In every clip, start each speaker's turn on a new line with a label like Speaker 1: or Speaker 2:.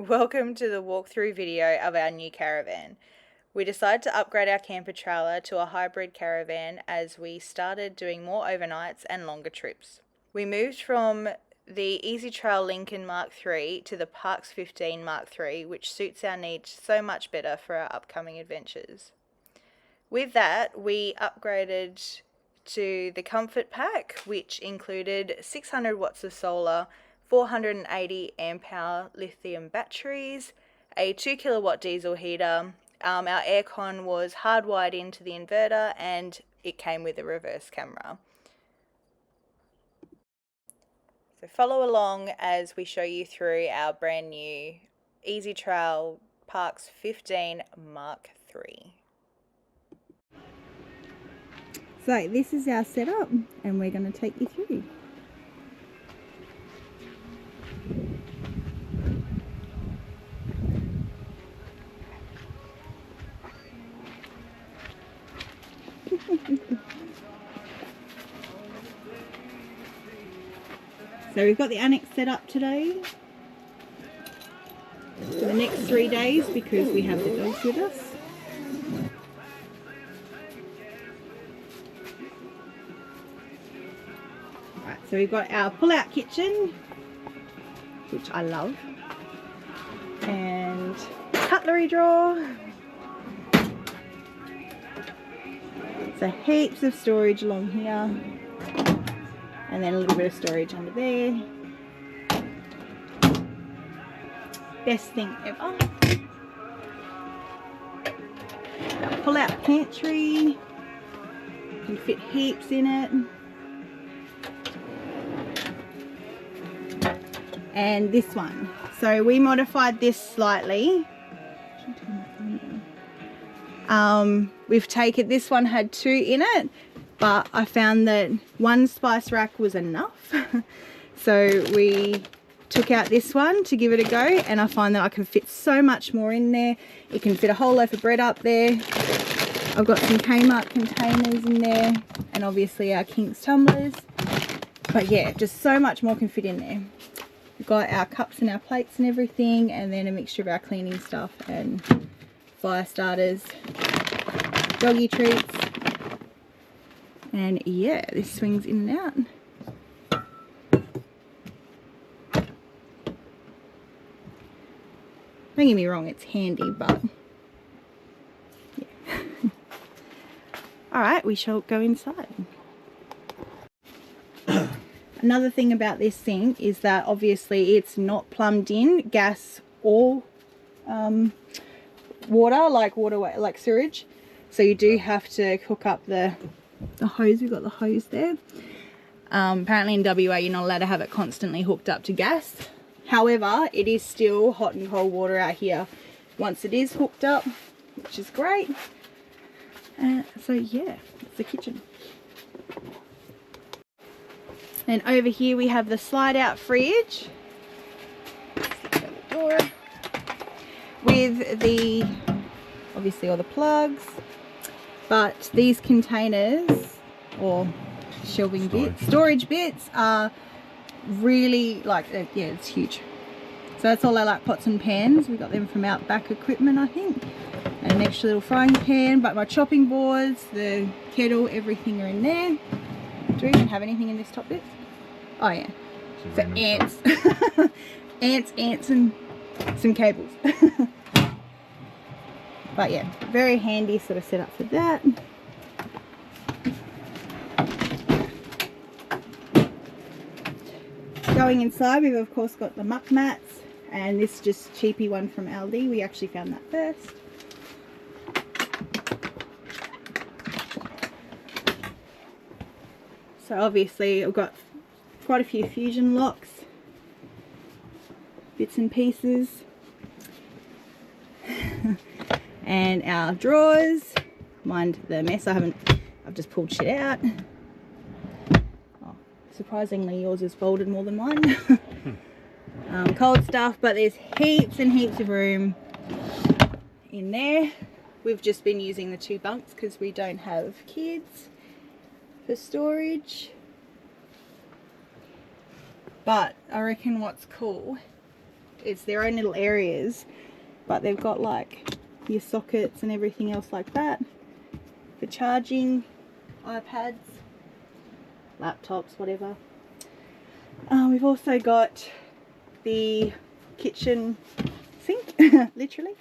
Speaker 1: Welcome to the walkthrough video of our new caravan. We decided to upgrade our camper trailer to a hybrid caravan as we started doing more overnights and longer trips. We moved from the Ezytrail Lincoln Mark III to the Parks 15 Mark III, which suits our needs so much better for our upcoming adventures. With that, we upgraded to the Comfort Pack, which included 600 watts of solar, 480 amp hour lithium batteries, a 2 kilowatt diesel heater. Our aircon was hardwired into the inverter and it came with a reverse camera. So follow along as we show you through our brand new Ezytrail Parks 15 Mark III.
Speaker 2: So this is our setup and we're going to take you through. So we've got the annex set up today for the next 3 days because we have the dogs with us. Right, so we've got our pull-out kitchen, which I love, and cutlery drawer. So heaps of storage along here. And then a little bit of storage under there. Best thing ever. Pull out pantry. Can fit heaps in it. And this one. So we modified this slightly. We've taken, this one had 2 in it, but I found that 1 spice rack was enough. So we took out this one to give it a go, and I find that I can fit so much more in there. It can fit a whole loaf of bread up there. I've got some Kmart containers in there, and obviously our Kinks tumblers. But yeah, just so much more can fit in there. We've got our cups and our plates and everything, and then a mixture of our cleaning stuff and fire starters, doggy treats. And yeah, this swings in and out. Don't get me wrong, it's handy, but yeah. Alright, we shall go inside. Another thing about this thing is that obviously it's not plumbed in, gas or water, like sewage. So you do have to hook up the hose. We've got the hose there. Apparently in WA you're not allowed to have it constantly hooked up to gas. However, it is still hot and cold water out here once it is hooked up, which is great. So yeah, it's the kitchen. And over here we have the slide out fridge. Let's look at the door. With the, obviously all the plugs. But these containers, or shelving bits, storage bits, are really, like, yeah, it's huge. So that's all our like pots and pans. We got them from Outback Equipment, I think. And an extra little frying pan, but my chopping boards, the kettle, everything are in there. Do we even have anything in this top bit? Oh yeah, for ants. ants and some cables. But yeah, very handy sort of setup for that. Going inside, we've of course got the muck mats, and this just cheapy one from Aldi. We actually found that first. So obviously I've got quite a few fusion locks, bits and pieces. And our drawers, mind the mess, I've just pulled shit out. Oh, surprisingly yours is folded more than mine. Cold stuff, but there's heaps and heaps of room in there. We've just been using the 2 bunks because we don't have kids for storage. But I reckon what's cool it's their own little areas, but they've got like your sockets and everything else like that for charging iPads, laptops, whatever. We've also got the kitchen sink, literally,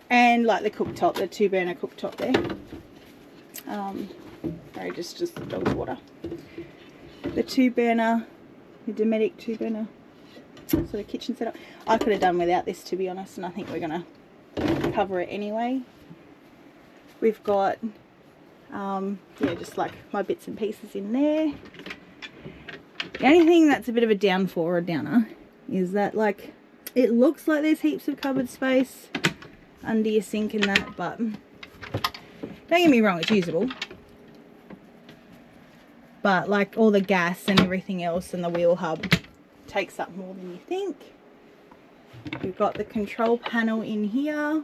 Speaker 2: and like the cooktop, the 2-burner cooktop there. Sorry, just the dog's water. The 2-burner, the Dometic 2-burner sort of kitchen setup. I could have done without this, to be honest, and I think we're gonna cover it anyway. We've got yeah, just like my bits and pieces in there. The only thing that's a bit of a downfall or a downer is that, like, it looks like there's heaps of cupboard space under your sink and that, but don't get me wrong, it's usable. But like all the gas and everything else and the wheel hub takes up more than you think. We've got the control panel in here.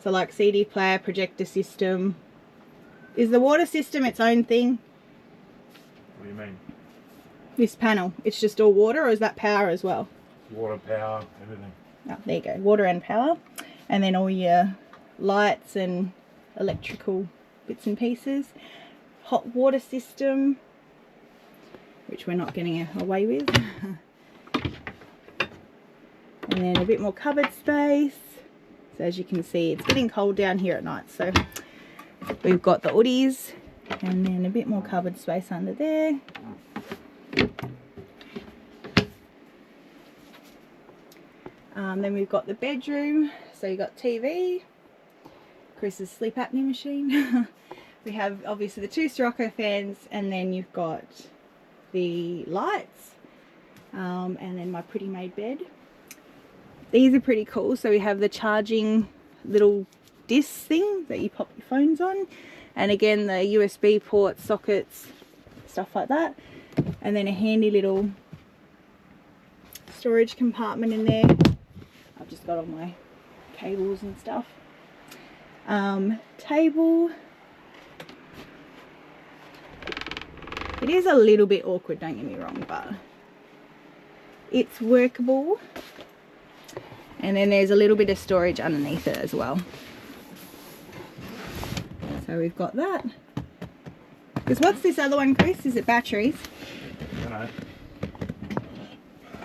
Speaker 2: So like CD player, projector system. Is the water system its own thing?
Speaker 3: What do you mean?
Speaker 2: This panel, it's just all water, or is that power as well?
Speaker 3: Water, power, everything.
Speaker 2: Oh, there you go, water and power. And then all your lights and electrical bits and pieces. Hot water system, which we're not getting away with. And then a bit more cupboard space. So as you can see, it's getting cold down here at night, so we've got the hoodies, and then a bit more cupboard space under there. Then we've got the bedroom, so you've got TV, Chris's sleep apnea machine. We have obviously the 2 Sirocco fans, and then you've got the lights, and then my pretty made bed. These are pretty cool. So we have the charging little disc thing that you pop your phones on, and again the USB ports, sockets, stuff like that, and then a handy little storage compartment in there. I've just got all my cables and stuff. Table. It is a little bit awkward, don't get me wrong, but it's workable. And then there's a little bit of storage underneath it as well. So we've got that. Because what's this other one, Chris? Is it batteries?
Speaker 3: I don't know.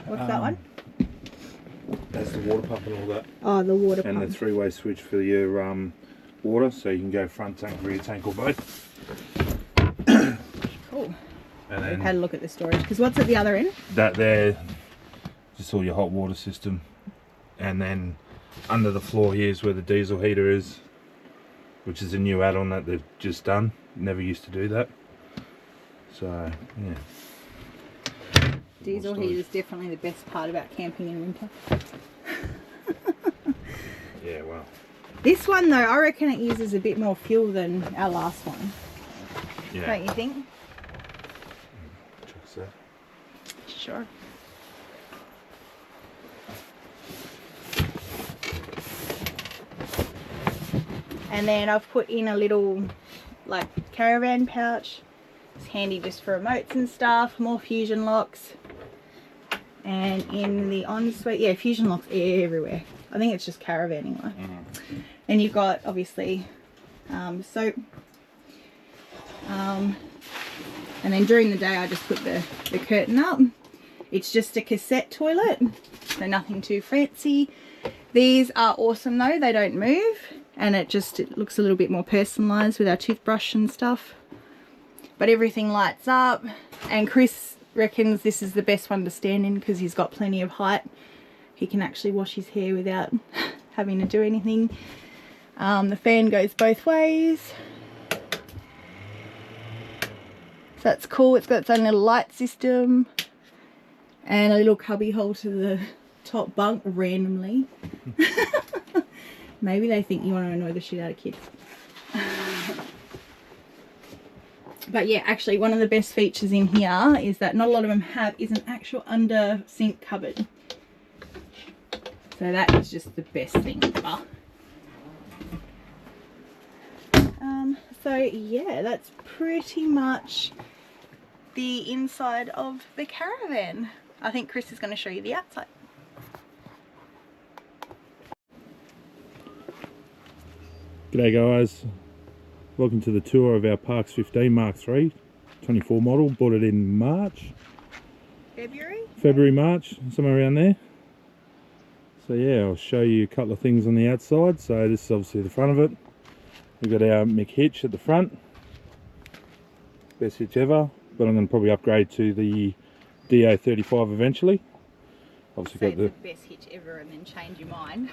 Speaker 2: What's that one?
Speaker 3: That's the water pump and all that.
Speaker 2: Oh, the water
Speaker 3: and
Speaker 2: pump.
Speaker 3: the 3-way switch for your water, so you can go front tank, rear tank, or both.
Speaker 2: Cool.
Speaker 3: And
Speaker 2: We've
Speaker 3: then
Speaker 2: had a look at the storage. Because what's at the other end?
Speaker 3: that there, just all your hot water system. And then under the floor here is where the diesel heater is, which is a new add-on that they've just done. Never used to do that. So yeah.
Speaker 2: Diesel heater is definitely the best part about camping in winter.
Speaker 3: Yeah, well.
Speaker 2: This one though, I reckon it uses a bit more fuel than our last one.
Speaker 3: Yeah.
Speaker 2: Don't you think?
Speaker 3: Check that.
Speaker 2: Sure. And then I've put in a little like caravan pouch. It's handy just for remotes and stuff. More fusion locks. And in the ensuite, yeah, fusion locks everywhere. I think it's just caravanning though. And you've got obviously soap. And then during the day I just put the curtain up. It's just a cassette toilet, so nothing too fancy. These are awesome though, they don't move, and it looks a little bit more personalised with our toothbrush and stuff. But everything lights up, and Chris reckons this is the best one to stand in because he's got plenty of height. He can actually wash his hair without having to do anything. The fan goes both ways. So that's cool. It's got its own little light system and a little cubby hole to the top bunk randomly. Maybe they think you want to annoy the shit out of kids. But yeah, actually one of the best features in here is that not a lot of them is an actual under sink cupboard. So that is just the best thing ever. So yeah, that's pretty much the inside of the caravan. I think Chris is going to show you the outside.
Speaker 3: G'day guys, welcome to the tour of our Parks 15 Mark III 24 model. Bought it in March, February, March, somewhere around there. So yeah, I'll show you a couple of things on the outside. So this is obviously the front of it. We've got our Mick hitch at the front, best hitch ever, but I'm going to probably upgrade to the DA35 eventually. Obviously
Speaker 2: Say
Speaker 3: got
Speaker 2: it's the best hitch ever and then change your mind.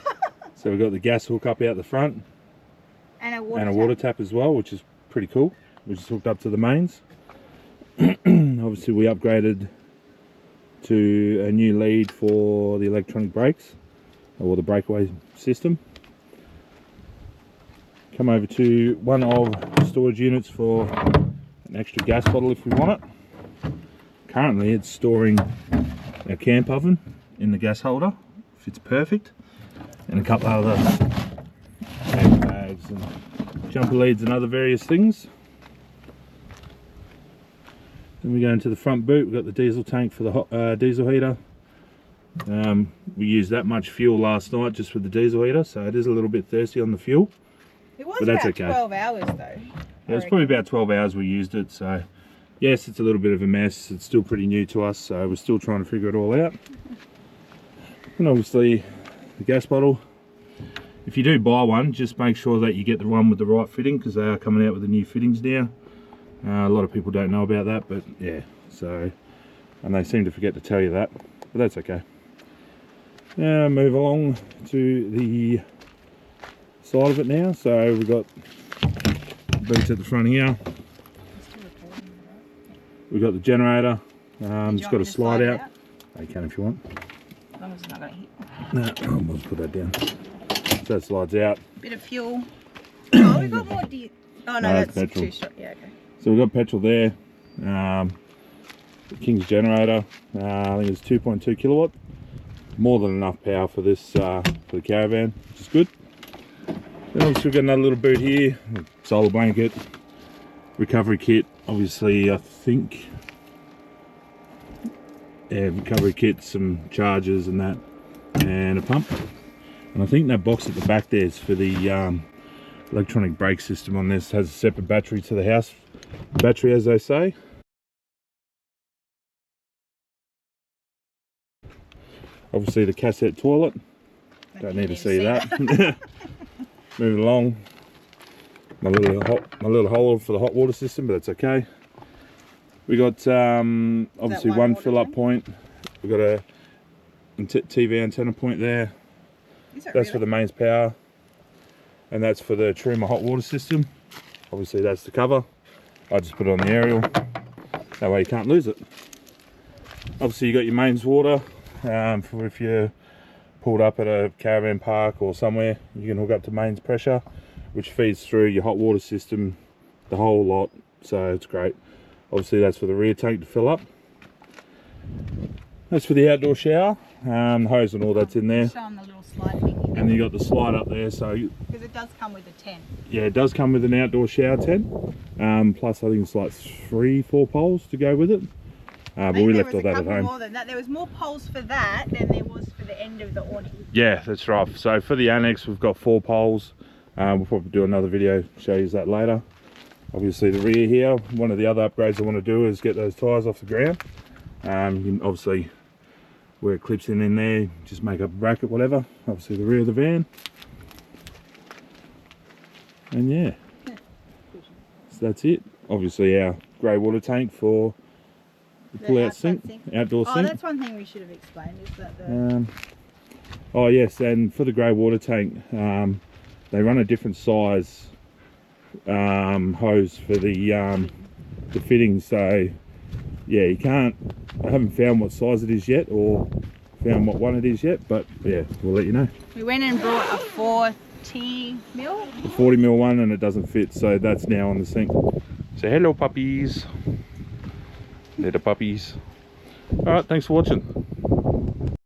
Speaker 3: So we've got the gas hook up out the front.
Speaker 2: And a
Speaker 3: water tap as well, which is pretty cool, which is hooked up to the mains. Obviously we upgraded to a new lead for the electronic brakes, or the breakaway system. Come over to one of the storage units for an extra gas bottle if we want it. Currently it's storing our camp oven in the gas holder, fits perfect, and a couple of other bags and jumper leads and other various things. Then we go into the front boot. We've got the diesel tank for the hot, diesel heater. We used that much fuel last night just with the diesel heater, so it is a little bit thirsty on the fuel.
Speaker 2: It was
Speaker 3: but
Speaker 2: about
Speaker 3: that's okay.
Speaker 2: 12 hours though.
Speaker 3: Yeah, it's probably about 12 hours we used it, so yes, it's a little bit of a mess. It's still pretty new to us, so we're still trying to figure it all out. And obviously the gas bottle. If you do buy one, just make sure that you get the one with the right fitting, because they are coming out with the new fittings now. A lot of people don't know about that, but yeah, so, and they seem to forget to tell you that, but that's okay. Now move along to the side of it now. So we've got boots at the front here. We've got the generator. It's got a slide out. You can if you want.
Speaker 2: As long as it's not going to hit.
Speaker 3: No, I'll put that down. So that slides out.
Speaker 2: Bit of fuel. Oh, we've got more oh no, that's
Speaker 3: petrol.
Speaker 2: too short. Yeah, okay.
Speaker 3: So we've got petrol there. The King's generator. I think it's 2.2 kilowatt. More than enough power for this, for the caravan, which is good. Then obviously we've got another little boot here. Solar blanket. Recovery kit. Obviously, I think. Yeah, recovery kit, some chargers and that. And a pump. And I think that box at the back there is for the electronic brake system on this. Has a separate battery to the house battery, as they say. Obviously the cassette toilet. Don't need to see that. Moving along. My little hole for the hot water system, but that's okay. We got obviously one fill up point. We've got a TV antenna point there. That's for the mains power, and that's for the Truma hot water system. Obviously that's the cover. I just put it on the aerial, that way you can't lose it. Obviously you got your mains water, for if you're pulled up at a caravan park or somewhere, you can hook up to mains pressure, which feeds through your hot water system, the whole lot, so it's great. Obviously that's for the rear tank to fill up. That's for the outdoor shower, hose and all that's in there.
Speaker 2: Showing the little slide thing.
Speaker 3: And you got the slide up there, so
Speaker 2: because it does come with a tent.
Speaker 3: Yeah, it does come with an outdoor shower tent. Plus I think it's like 3-4 poles to go with it. But we left all that at home.
Speaker 2: More than that. There was more poles for that than there was for the end of the awning.
Speaker 3: Yeah, that's right. So for the annex we've got 4 poles. We'll probably do another video, show you that later. Obviously the rear here, one of the other upgrades I want to do is get those tyres off the ground. You can obviously, where it clips in there, just make up a bracket, whatever. Obviously the rear of the van. And yeah, so that's it. Obviously our grey water tank for the pull-out sink, outdoor sink.
Speaker 2: Oh, that's one thing we should have explained, is that the...
Speaker 3: oh yes, and for the grey water tank, they run a different size hose for the fittings, so yeah, you can't, I haven't found what size it is yet, or found what one it is yet, but yeah, we'll let you know.
Speaker 2: We went and brought a 40 mil?
Speaker 3: The 40 mil one, and it doesn't fit, so that's now on the sink. Say hello puppies. They're the puppies. Alright, thanks for watching.